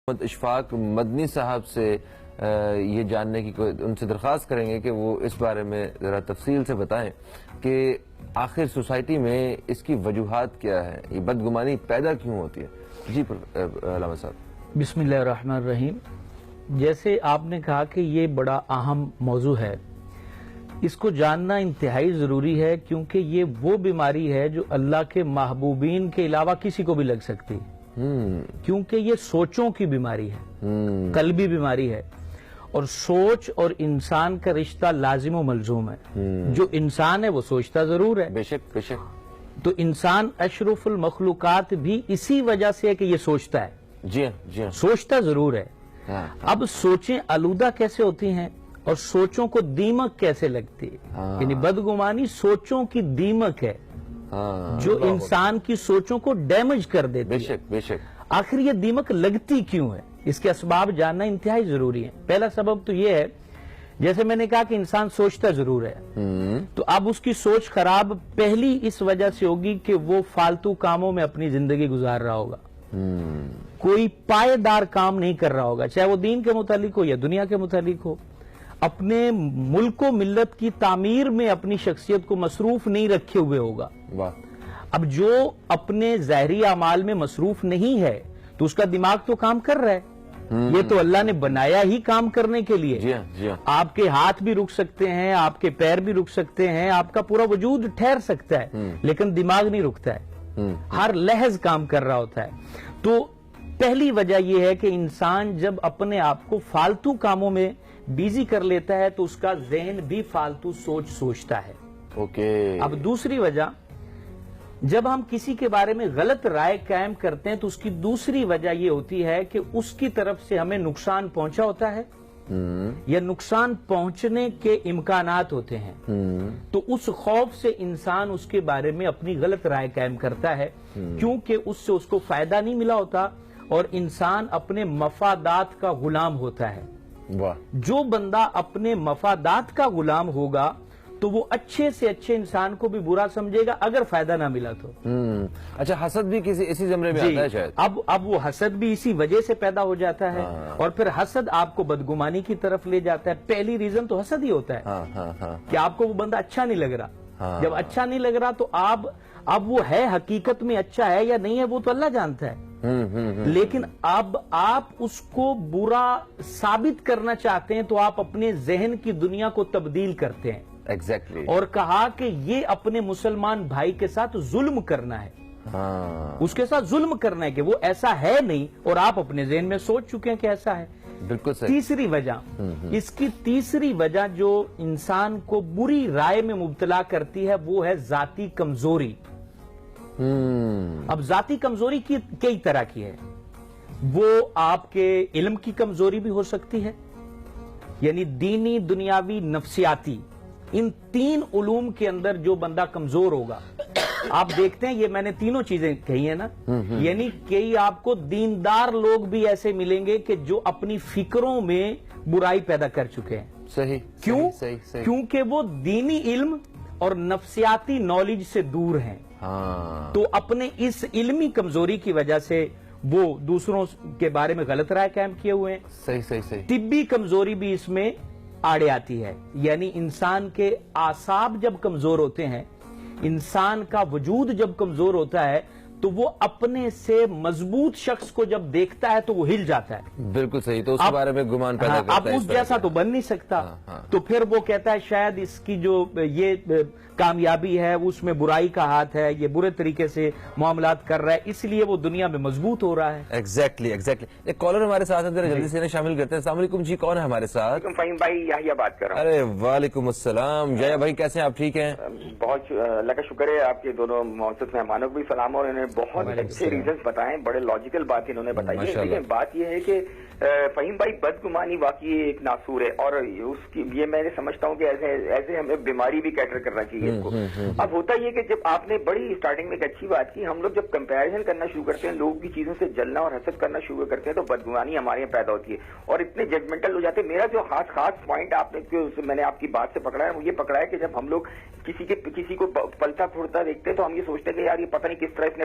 اشفاق مدنی صاحب سے یہ جاننے کی ان سے درخواست کریں گے کہ وہ اس بارے میں ذرا تفصیل سے بتائیں کہ آخر سوسائٹی میں اس کی وجوہات کیا ہے، یہ بدگمانی پیدا کیوں ہوتی ہے۔ جی علامہ صاحب۔ بسم اللہ الرحمن الرحیم۔ جیسے آپ نے کہا کہ یہ بڑا اہم موضوع ہے، اس کو جاننا انتہائی ضروری ہے کیونکہ یہ وہ بیماری ہے جو اللہ کے محبوبین کے علاوہ کسی کو بھی لگ سکتی ہے، کیونکہ یہ سوچوں کی بیماری ہے، قلبی بیماری ہے، اور سوچ اور انسان کا رشتہ لازم و ملزوم ہے۔ جو انسان ہے وہ سوچتا ضرور ہے، بے شک بے شک۔ تو انسان اشرف المخلوقات بھی اسی وجہ سے ہے کہ یہ سوچتا ہے، جی ہاں جی ہاں، سوچتا ضرور ہے۔ اب سوچیں آلودہ کیسے ہوتی ہیں اور سوچوں کو دیمک کیسے لگتی ہے، یعنی بدگمانی سوچوں کی دیمک ہے جو انسان کی سوچوں کو ڈیمیج کر دیتی ہے۔ بے شک بے شک۔ آخر یہ دیمک لگتی کیوں ہے، اس کے اسباب جاننا انتہائی ضروری ہے۔ پہلا سبب تو یہ ہے، جیسے میں نے کہا کہ انسان سوچتا ضرور ہے، تو اب اس کی سوچ خراب پہلی اس وجہ سے ہوگی کہ وہ فالتو کاموں میں اپنی زندگی گزار رہا ہوگا، کوئی پائیدار کام نہیں کر رہا ہوگا، چاہے وہ دین کے متعلق ہو یا دنیا کے متعلق ہو، اپنے ملک و ملت کی تعمیر میں اپنی شخصیت کو مصروف نہیں رکھے ہوئے ہوگا۔ اب جو اپنے ظاہری اعمال میں مصروف نہیں ہے تو اس کا دماغ تو کام کر رہا ہے، یہ تو اللہ نے بنایا ہی کام کرنے کے لیے۔ جی ہاں جی ہاں۔ آپ کے ہاتھ بھی رک سکتے ہیں، آپ کے پیر بھی رک سکتے ہیں، آپ کا پورا وجود ٹھہر سکتا ہے، لیکن دماغ نہیں رکتا ہے، ہر لحظ کام کر رہا ہوتا ہے۔ تو پہلی وجہ یہ ہے کہ انسان جب اپنے آپ کو فالتو کاموں میں بیزی کر لیتا ہے تو اس کا ذہن بھی فالتو سوچتا ہے۔ اوکے۔ اب دوسری وجہ، جب ہم کسی کے بارے میں غلط رائے قائم کرتے ہیں تو اس کی دوسری وجہ یہ ہوتی ہے کہ اس کی طرف سے ہمیں نقصان پہنچا ہوتا ہے یا نقصان پہنچنے کے امکانات ہوتے ہیں، تو اس خوف سے انسان اس کے بارے میں اپنی غلط رائے قائم کرتا ہے، کیونکہ اس سے اس کو فائدہ نہیں ملا ہوتا اور انسان اپنے مفادات کا غلام ہوتا ہے۔ جو بندہ اپنے مفادات کا غلام ہوگا تو وہ اچھے سے اچھے انسان کو بھی برا سمجھے گا اگر فائدہ نہ ملا تو۔ اچھا، حسد بھی اسی زمرے میں آتا ہے شاید۔ اب وہ حسد بھی اسی وجہ سے پیدا ہو جاتا ہے، اور پھر حسد آپ کو بدگمانی کی طرف لے جاتا ہے۔ پہلی ریزن تو حسد ہی ہوتا ہے کہ آپ کو وہ بندہ اچھا نہیں لگ رہا۔ جب اچھا نہیں لگ رہا تو اب وہ ہے حقیقت میں اچھا ہے یا نہیں ہے وہ تو اللہ جانتا ہے، لیکن اب آپ اس کو برا ثابت کرنا چاہتے ہیں تو آپ اپنے ذہن کی دنیا کو تبدیل کرتے ہیں۔ ایگزیکٹلی۔ اور کہا کہ یہ اپنے مسلمان بھائی کے ساتھ ظلم کرنا ہے، اس کے ساتھ ظلم کرنا ہے کہ وہ ایسا ہے نہیں اور آپ اپنے ذہن میں سوچ چکے ہیں کہ ایسا ہے۔ بالکل صحیح۔ تیسری وجہ، اس کی تیسری وجہ جو انسان کو بری رائے میں مبتلا کرتی ہے وہ ہے ذاتی کمزوری۔ اب ذاتی کمزوری کی کئی طرح کی ہے، وہ آپ کے علم کی کمزوری بھی ہو سکتی ہے، یعنی دینی، دنیاوی، نفسیاتی، ان تین علوم کے اندر جو بندہ کمزور ہوگا، آپ دیکھتے ہیں یہ میں نے تینوں چیزیں کہی ہیں نا، یعنی کئی آپ کو دیندار لوگ بھی ایسے ملیں گے کہ جو اپنی فکروں میں برائی پیدا کر چکے ہیں۔ صحیح۔ کیوں؟ صحیح۔ کیونکہ وہ دینی علم اور نفسیاتی نالج سے دور ہیں، تو اپنے اس علمی کمزوری کی وجہ سے وہ دوسروں کے بارے میں غلط رائے قائم کیے ہوئے ہیں۔ صحیح۔ طبی کمزوری بھی اس میں آڑے آتی ہے، یعنی انسان کے اعصاب جب کمزور ہوتے ہیں، انسان کا وجود جب کمزور ہوتا ہے تو وہ اپنے سے مضبوط شخص کو جب دیکھتا ہے تو وہ ہل جاتا ہے۔ بالکل صحیح، تو اس کے بارے میں گمان پیدا کرتا ہے۔ اب اس جیسا تو بن نہیں سکتا، تو پھر وہ کہتا ہے شاید اس کی جو یہ کامیابی ہے اس میں برائی کا ہاتھ ہے، یہ برے طریقے سے معاملات کر رہا ہے، اس لیے وہ دنیا میں مضبوط ہو رہا ہے۔ ایگزیکٹلی۔ ایک کالر ہمارے ساتھ ذرا جلدی سے شامل کرتے ہیں۔ السلام علیکم جی، کون ہے ہمارے ساتھ؟ فہیم بھائی، یحییٰ بات کر رہا ہوں۔ ارے وعلیکم السلام یحییٰ بھائی، کیسے ہیں آپ؟ ٹھیک ہیں؟ بہت اللہ کا شکر ہے، آپ کے دونوں معزز مہمانوں کو بھی سلام، اور انہیں بہت اچھے ریزنز بتائیں، بڑے لاجیکل بات انہوں نے بتائی ہے۔ لیکن بات یہ ہے کہ فہیم بھائی، بدگمانی واقعی ایک ناسور ہے، اور اس کی یہ میں نے سمجھتا ہوں کہ ایسے ہمیں بیماری بھی کیٹر کرنا چاہیے اس کو۔ اب ہوتا یہ کہ جب آپ نے بڑی اسٹارٹنگ میں ایک اچھی بات کی، ہم لوگ جب کمپیریزن کرنا شروع کرتے ہیں، لوگوں کی چیزوں سے جلنا اور حسد کرنا شروع کرتے ہیں تو بدگمانی ہمارے یہاں پیدا ہوتی ہے اور اتنے ججمنٹل ہو جاتے ہیں۔ میرا جو خاص پوائنٹ آپ نے میں نے آپ کی بات سے پکڑا ہے وہ یہ پکڑا ہے کہ جب ہم لوگ کسی کو پلتا پھرتا دیکھتے ہیں تو ہم یہ سوچتے ہیں کہ یار یہ پتہ نہیں کس طرح اس نے